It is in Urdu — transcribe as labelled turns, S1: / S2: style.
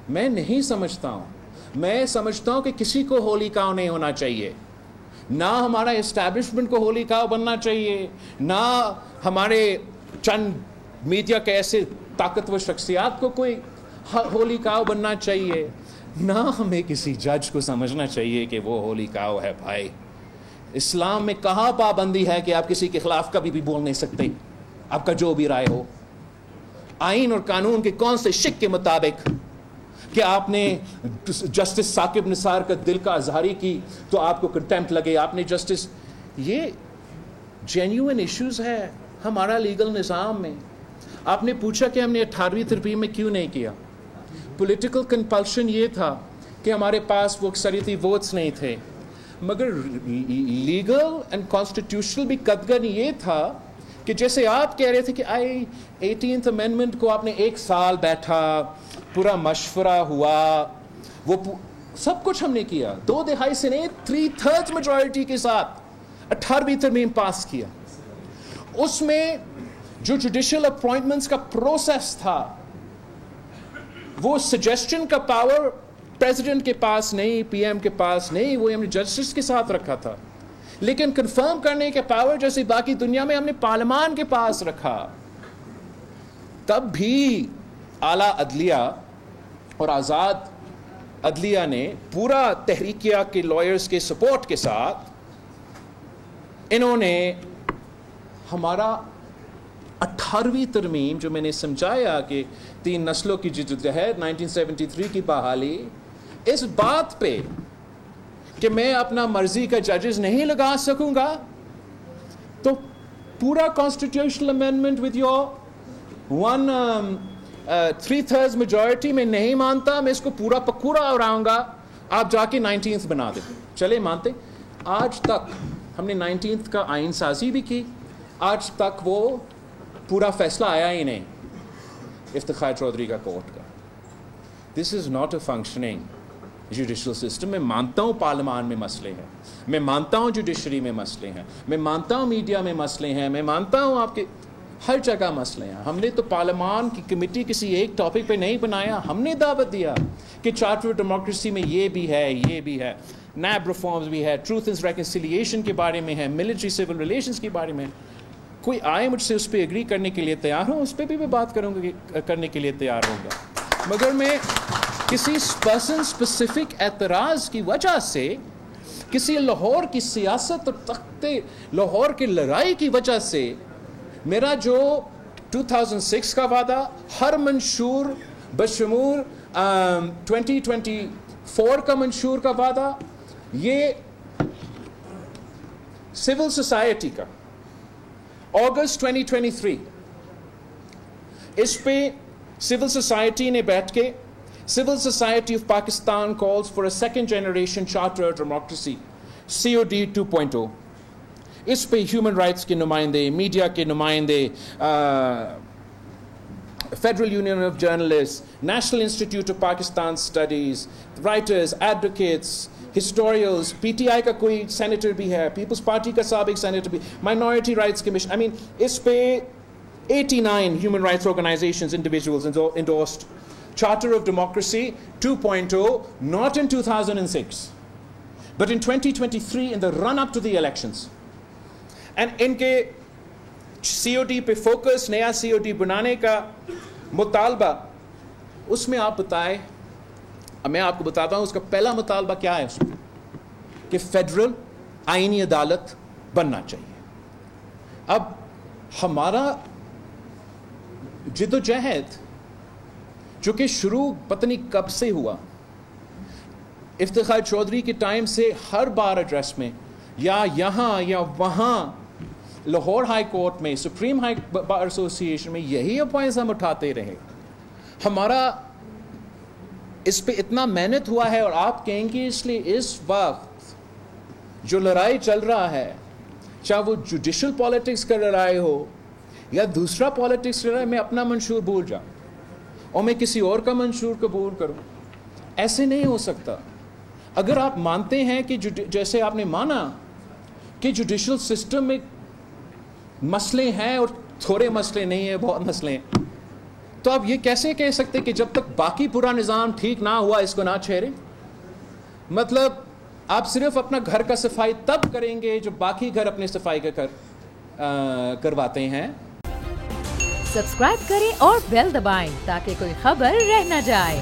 S1: میں نہیں سمجھتا ہوں. میں سمجھتا ہوں کہ کسی کو ہولی کاؤ نہیں ہونا چاہیے. نہ ہمارا اسٹیبلشمنٹ کو ہولی کاؤ بننا چاہیے, نہ ہمارے چند میڈیا کے ایسے طاقتور شخصیات کو کوئی ہولی کاؤ بننا چاہیے, نہ ہمیں کسی جج کو سمجھنا چاہیے کہ وہ ہولی کاؤ ہے. بھائی اسلام میں کہاں پابندی ہے کہ آپ کسی کے خلاف کبھی بھی بول نہیں سکتے, آپ کا جو بھی رائے ہو. آئین اور قانون کے کون سے شق کے مطابق کہ آپ نے جسٹس ثاقب نثار کا دل کا اظہاری کی تو آپ کو کنٹیمپٹ لگے, آپ نے جسٹس, یہ جینیوئن ایشوز ہے ہمارا لیگل نظام میں. آپ نے پوچھا کہ ہم نے 18ویں ترمیم میں کیوں نہیں کیا. پولیٹیکل کنپلشن یہ تھا کہ ہمارے پاس وہ اکثریتی ووٹس نہیں تھے, مگر لیگل اینڈ کانسٹیٹیوشنل بھی قدغن یہ تھا کہ جیسے آپ کہہ رہے تھے کہ 18th امینڈمنٹ کو آپ نے 1 سال بیٹھا, پورا مشورہ ہوا, وہ سب کچھ ہم نے کیا, 2 دہائی سے نہیں 3/3 میجورٹی کے ساتھ 18ویں ترمیم پاس کیا. اس میں جو جوڈیشل اپوائنٹمنٹس کا پروسیس تھا, وہ سجیسشن کا پاور پریزیڈنٹ کے پاس نہیں, پی ایم کے پاس نہیں, وہ ہم نے جسٹس کے ساتھ رکھا تھا. لیکن کنفرم کرنے کے پاور جیسے باقی دنیا میں ہم نے پارلیمان کے پاس رکھا. تب بھی اعلیٰ عدلیہ اور آزاد عدلیہ نے پورا تحریکیہ کے لائرز کے سپورٹ کے ساتھ انہوں نے ہمارا 18ویں ترمیم, جو میں نے سمجھایا کہ 3 نسلوں کی جدوجہد 1973 کی بحالی, اس بات پہ کہ میں اپنا مرضی کا ججز نہیں لگا سکوں گا, تو پورا constitutional amendment with your 3/3 majority میں نہیں مانتا, میں اس کو پورا پکورا اڑاؤں گا, آپ جا کے 19th بنا دیں. چلے مانتے. آج تک ہم نے 19th کا آئین سازی بھی کی, آج تک وہ پورا فیصلہ آیا ہی نہیں افتخار چودھری کا کورٹ کا. This is not a functioning judicial system. میں مانتا ہوں پارلیمان میں مسئلے ہیں, میں مانتا ہوں جوڈیشری میں مسئلے ہیں, میں مانتا ہوں میڈیا میں مسئلے ہیں, میں مانتا ہوں آپ کے ہر جگہ مسئلے ہیں. ہم نے تو پارلیمان کی کمیٹی کسی ایک ٹاپک پہ نہیں بنایا, ہم نے دعوت دیا کہ چارٹر ڈیموکریسی میں یہ بھی ہے, یہ بھی ہے, نیب ریفارمز بھی ہے, ٹروتھ اینڈ ریکنسیلیشن کے بارے میں ہے, ملٹری سول ریلیشنز کے بارے میں. کوئی آئے مجھ سے اس پہ ایگری کرنے کے لیے تیار ہوں, اس پہ بھی میں بات کروں گا, کرنے کے لیے تیار ہوں گا. مگر میں کسی پرسن اسپیسیفک اعتراض کی وجہ سے, کسی لاہور کی سیاست اور تخت لاہور کی لڑائی کی وجہ سے, میرا جو 2006 کا وعدہ ہر منشور بشمول 2024 کا منشور کا وعدہ, یہ سول سوسائٹی کا اگست 2023, اس پہ سول سوسائٹی نے بیٹھ کے, Civil Society of Pakistan calls for a second generation charter democracy, COD 2.0. اس پہ ہیومن رائٹس کے نمائندے, میڈیا کے نمائندے, federal union of journalist, national institute of Pakistan studies, writers, advocates, historians, P T I کا کوئی سینیٹر بھی ہے, پیپلز پارٹی کا سابق سینیٹر بھی, مائنورٹی رائٹس کمیشن, اس پہ 89 human rights organizations, individuals endorsed Charter of Democracy 2.0, not in 2006, but in 2023 in the run-up to the elections. And ان کے COD پہ فوکس, نیا COD بنانے کا مطالبہ, اس میں آپ بتائیں, میں آپ کو بتاتا ہوں اس کا پہلا مطالبہ کیا ہے, اس میں کہ فیڈرل آئینی عدالت بننا چاہیے. اب ہمارا جدوجہد جو کہ شروع پتہ نہیں کب سے ہوا, افتخار چودھری کے ٹائم سے ہر بار ایڈریس میں یا یہاں یا وہاں, لاہور ہائی کورٹ میں, سپریم ہائی بار ایسوسی ایشن میں, یہی اپوائنٹس ہم اٹھاتے رہے. ہمارا اس پہ اتنا محنت ہوا ہے, اور آپ کہیں گے اس لیے اس وقت جو لڑائی چل رہا ہے, چاہے وہ جوڈیشل پالیٹکس کا لڑائی ہو یا دوسرا پالیٹکس کا لڑائی, میں اپنا منشور بھول جاؤں اور میں کسی اور کا منشور قبول کروں, ایسے نہیں ہو سکتا. اگر آپ مانتے ہیں کہ جیسے آپ نے مانا کہ جوڈیشل سسٹم میں مسئلے ہیں اور تھوڑے مسئلے نہیں ہیں, بہت مسئلے ہیں, تو آپ یہ کیسے کہہ سکتے کہ جب تک باقی پورا نظام ٹھیک نہ ہوا اس کو نہ چھیڑیں؟ مطلب آپ صرف اپنا گھر کا صفائی تب کریں گے جب باقی گھر اپنی صفائی کا کرواتے ہیں.
S2: سبسکرائب کریں اور بیل دبائیں تاکہ کوئی خبر رہ نہ جائے.